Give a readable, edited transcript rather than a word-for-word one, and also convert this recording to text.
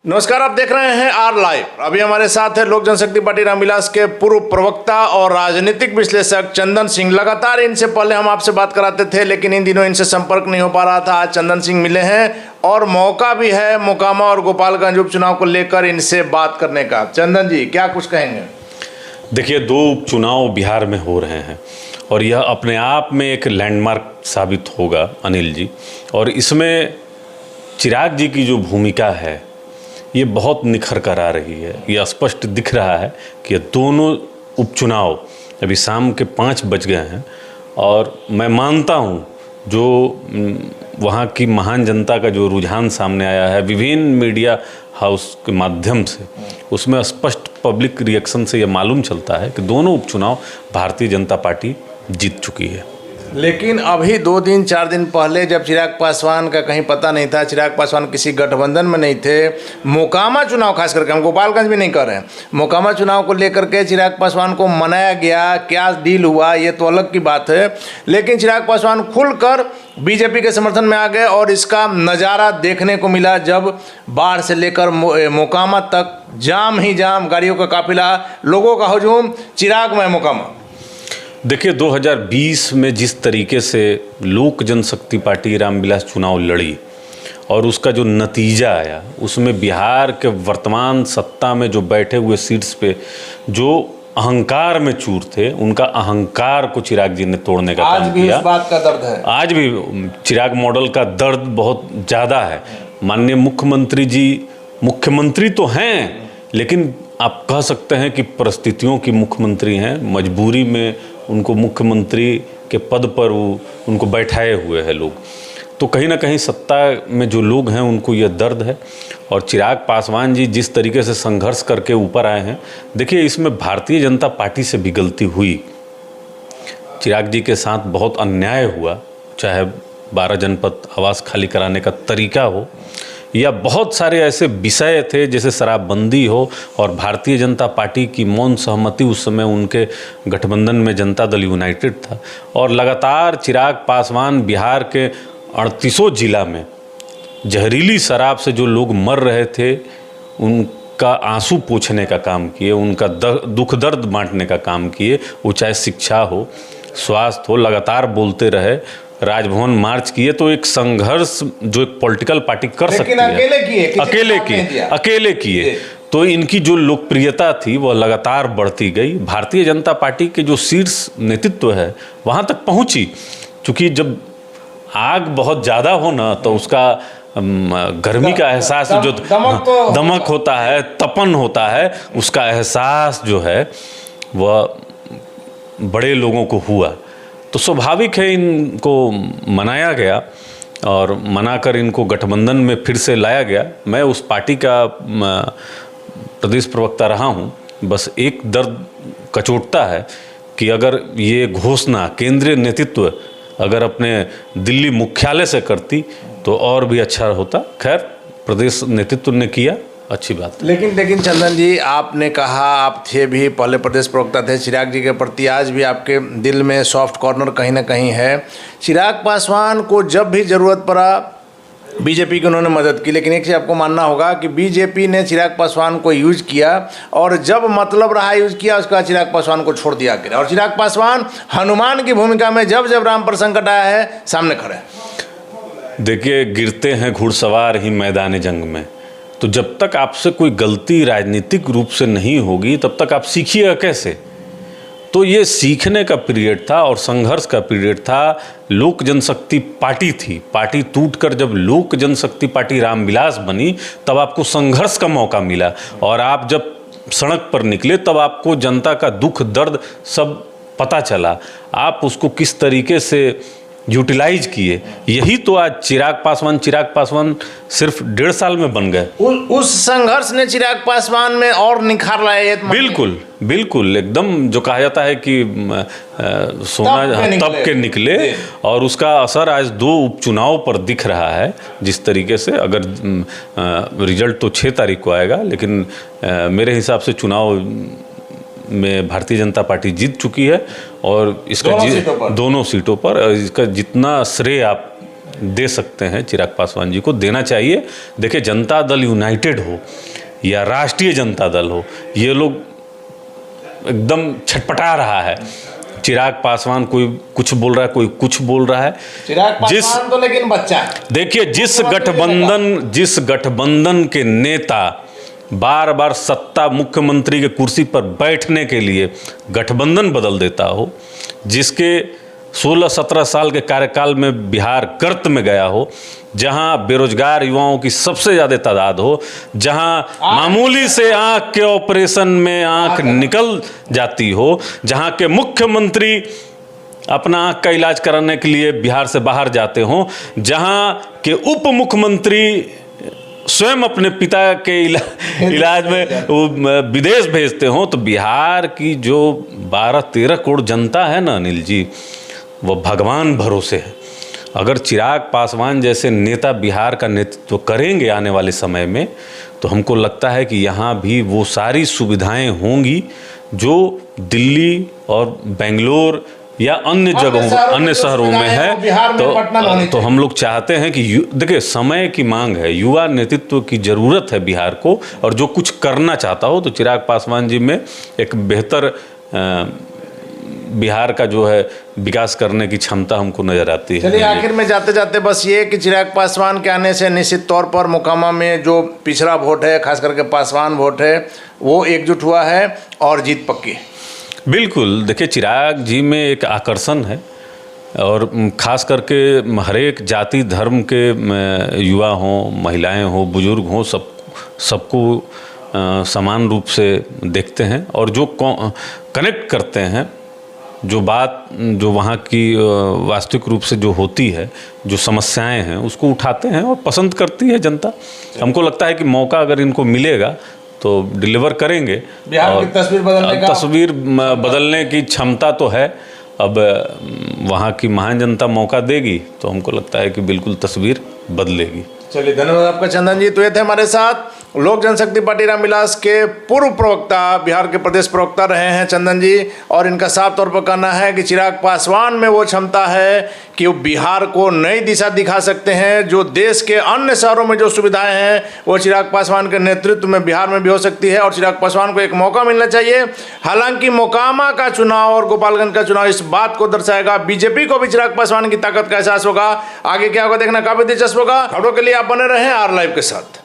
नमस्कार, आप देख रहे हैं आर लाइव। अभी हमारे साथ है लोक जनशक्ति पार्टी रामविलास के पूर्व प्रवक्ता और राजनीतिक विश्लेषक चंदन सिंह। लगातार इनसे पहले हम आपसे बात कराते थे, लेकिन इन दिनों इनसे संपर्क नहीं हो पा रहा था। आज चंदन सिंह मिले हैं और मौका भी है मोकामा और गोपालगंज उपचुनाव को लेकर इनसे बात करने का। चंदन जी, क्या कुछ कहेंगे? देखिए, 2 उपचुनाव बिहार में हो रहे हैं और यह अपने आप में एक लैंडमार्क साबित होगा अनिल जी। और इसमें चिराग जी की जो भूमिका है ये बहुत निखर कर आ रही है। ये स्पष्ट दिख रहा है कि ये दोनों उपचुनाव अभी शाम के 5 बज गए हैं और मैं मानता हूँ जो वहाँ की महान जनता का जो रुझान सामने आया है विभिन्न मीडिया हाउस के माध्यम से, उसमें स्पष्ट पब्लिक रिएक्शन से ये मालूम चलता है कि दोनों उपचुनाव भारतीय जनता पार्टी जीत चुकी है। लेकिन अभी 2 दिन 4 दिन पहले जब चिराग पासवान का कहीं पता नहीं था, चिराग पासवान किसी गठबंधन में नहीं थे, मोकामा चुनाव खास करके, हम गोपालगंज भी नहीं कर रहे हैं, मोकामा चुनाव को लेकर के चिराग पासवान को मनाया गया। क्या डील हुआ ये तो अलग की बात है, लेकिन चिराग पासवान खुलकर बीजेपी के समर्थन में आ गए और इसका नज़ारा देखने को मिला जब बाढ़ से लेकर मोकामा तक जाम ही जाम, गाड़ियों का काफिला, लोगों का हजूम, चिरागमय मोकामा। देखिए, 2020 में जिस तरीके से लोक जनशक्ति पार्टी रामविलास चुनाव लड़ी और उसका जो नतीजा आया, उसमें बिहार के वर्तमान सत्ता में जो बैठे हुए सीट्स पे जो अहंकार में चूर थे, उनका अहंकार को चिराग जी ने तोड़ने का काम किया। आज भी इस बात का दर्द है, आज भी चिराग मॉडल का दर्द बहुत ज़्यादा है। माननीय मुख्यमंत्री जी मुख्यमंत्री तो हैं, लेकिन आप कह सकते हैं कि परिस्थितियों की मुख्यमंत्री हैं। मजबूरी में उनको मुख्यमंत्री के पद पर उनको बैठाए हुए हैं लोग। तो कहीं ना कहीं सत्ता में जो लोग हैं उनको यह दर्द है। और चिराग पासवान जी जिस तरीके से संघर्ष करके ऊपर आए हैं, देखिए इसमें भारतीय जनता पार्टी से भी गलती हुई। चिराग जी के साथ बहुत अन्याय हुआ, चाहे 12 जनपद आवास खाली कराने का तरीका हो या बहुत सारे ऐसे विषय थे जैसे शराबबंदी हो, और भारतीय जनता पार्टी की मौन सहमति उस समय उनके गठबंधन में जनता दल यूनाइटेड था। और लगातार चिराग पासवान बिहार के 38 जिला में जहरीली शराब से जो लोग मर रहे थे उनका आंसू पोंछने का काम किए, उनका दुख दर्द बांटने का काम किए। वो चाहे शिक्षा हो, स्वास्थ्य हो, लगातार बोलते रहे, राजभवन मार्च किए। तो एक संघर्ष जो एक पॉलिटिकल पार्टी कर सकती है, अकेले किए तो इनकी जो लोकप्रियता थी वह लगातार बढ़ती गई। भारतीय जनता पार्टी के जो शीर्ष नेतृत्व है वहाँ तक पहुँची, क्योंकि जब आग बहुत ज़्यादा हो ना तो उसका गर्मी का एहसास जो दमक होता है, तपन होता है, उसका एहसास जो है वह बड़े लोगों को हुआ। तो स्वाभाविक है इनको मनाया गया और मनाकर इनको गठबंधन में फिर से लाया गया। मैं उस पार्टी का प्रदेश प्रवक्ता रहा हूं। बस एक दर्द कचोटता है कि अगर ये घोषणा केंद्रीय नेतृत्व अगर अपने दिल्ली मुख्यालय से करती तो और भी अच्छा होता। खैर, प्रदेश नेतृत्व ने किया, अच्छी बात। लेकिन चंदन जी, आपने कहा, आप थे भी पहले प्रदेश प्रवक्ता थे, चिराग जी के प्रति आज भी आपके दिल में सॉफ्ट कॉर्नर कहीं ना कहीं है। चिराग पासवान को जब भी ज़रूरत पड़ा बीजेपी की उन्होंने मदद की, लेकिन एक चीज़ आपको मानना होगा कि बीजेपी ने चिराग पासवान को यूज़ किया और जब मतलब रहा यूज़ किया, उसके बाद चिराग पासवान को छोड़ दिया गया। और चिराग पासवान हनुमान की भूमिका में जब जब राम पर संकट आया है सामने खड़े। देखिए, गिरते हैं घुड़सवार ही मैदान जंग में। तो जब तक आपसे कोई गलती राजनीतिक रूप से नहीं होगी तब तक आप सीखिएगा कैसे? तो ये सीखने का पीरियड था और संघर्ष का पीरियड था। लोक जनशक्ति पार्टी थी, पार्टी टूटकर जब लोक जनशक्ति पार्टी रामविलास बनी तब आपको संघर्ष का मौका मिला। और आप जब सड़क पर निकले तब आपको जनता का दुख दर्द सब पता चला, आप उसको किस तरीके से यूटिलाइज किए। यही तो आज चिराग पासवान सिर्फ 1.5 साल में बन गए। उस संघर्ष ने चिराग पासवान में और निखार लाया। बिल्कुल एकदम, जो कहा जाता है कि सोना तब के निकले, और उसका असर आज 2 उपचुनाव पर दिख रहा है। जिस तरीके से अगर रिजल्ट तो 6 तारीख को आएगा, लेकिन मेरे हिसाब से चुनाव में भारतीय जनता पार्टी जीत चुकी है और इसका दोनों सीटों पर इसका जितना श्रेय आप दे सकते हैं चिराग पासवान जी को, देना चाहिए। देखिए, जनता दल यूनाइटेड हो या राष्ट्रीय जनता दल हो, ये लोग एकदम छटपटा रहा है। चिराग पासवान कोई कुछ बोल रहा है, कोई कुछ बोल रहा है। चिराग पासवान तो लेकिन बच्चा है। देखिए, जिस गठबंधन के नेता बार बार सत्ता मुख्यमंत्री के कुर्सी पर बैठने के लिए गठबंधन बदल देता हो, जिसके 16-17 साल के कार्यकाल में बिहार गर्त में गया हो, जहां बेरोजगार युवाओं की सबसे ज़्यादा तादाद हो, जहां मामूली से आंख के ऑपरेशन में आंख निकल जाती हो, जहां के मुख्यमंत्री अपना आंख का इलाज कराने के लिए बिहार से बाहर जाते हों, जहां के उप मुख्यमंत्री स्वयं अपने पिता के इलाज में वो विदेश भेजते हों, तो बिहार की जो 12-13 करोड़ जनता है ना अनिल जी, वो भगवान भरोसे है। अगर चिराग पासवान जैसे नेता बिहार का नेतृत्व करेंगे आने वाले समय में, तो हमको लगता है कि यहाँ भी वो सारी सुविधाएं होंगी जो दिल्ली और बेंगलोर या अन्य जगहों, अन्य शहरों में है। तो हम लोग चाहते हैं कि देखिए, समय की मांग है, युवा नेतृत्व की ज़रूरत है बिहार को, और जो कुछ करना चाहता हो तो चिराग पासवान जी में एक बेहतर बिहार का जो है विकास करने की क्षमता हमको नजर आती है। चलिए, आखिर में जाते जाते बस ये कि चिराग पासवान के आने से निश्चित तौर पर मोकामा में जो पिछड़ा वोट है, खास करके पासवान वोट है, वो एकजुट हुआ है और जीत पक्की। बिल्कुल, देखिए, चिराग जी में एक आकर्षण है, और ख़ास करके हर एक जाति धर्म के युवा हों, महिलाएं हों, बुजुर्ग हों, सबको समान रूप से देखते हैं, और जो कनेक्ट करते हैं, जो बात जो वहाँ की वास्तविक रूप से जो होती है, जो समस्याएं हैं, उसको उठाते हैं और पसंद करती है जनता। हमको लगता है कि मौका अगर इनको मिलेगा तो डिलीवर करेंगे। बिहार की तस्वीर बदलने की क्षमता तो है। अब वहाँ की महान जनता मौका देगी तो हमको लगता है कि बिल्कुल तस्वीर बदलेगी। चलिए, धन्यवाद आपका चंदन जी। तो ये थे हमारे साथ लोक जनशक्ति पार्टी रामविलास के पूर्व प्रवक्ता, बिहार के प्रदेश प्रवक्ता रहे हैं चंदन जी, और इनका साफ तौर पर कहना है कि चिराग पासवान में वो क्षमता है कि वो बिहार को नई दिशा दिखा सकते हैं। जो देश के अन्य शहरों में जो सुविधाएं हैं वो चिराग पासवान के नेतृत्व में बिहार में भी हो सकती है, और चिराग पासवान को एक मौका मिलना चाहिए। हालांकि मोकामा का चुनाव और गोपालगंज का चुनाव इस बात को दर्शाएगा, बीजेपी को भी चिराग पासवान की ताकत का एहसास होगा। आगे क्या होगा देखना काफी दिलचस्प होगा। खबरों के लिए आप बने रहें आर लाइव के साथ।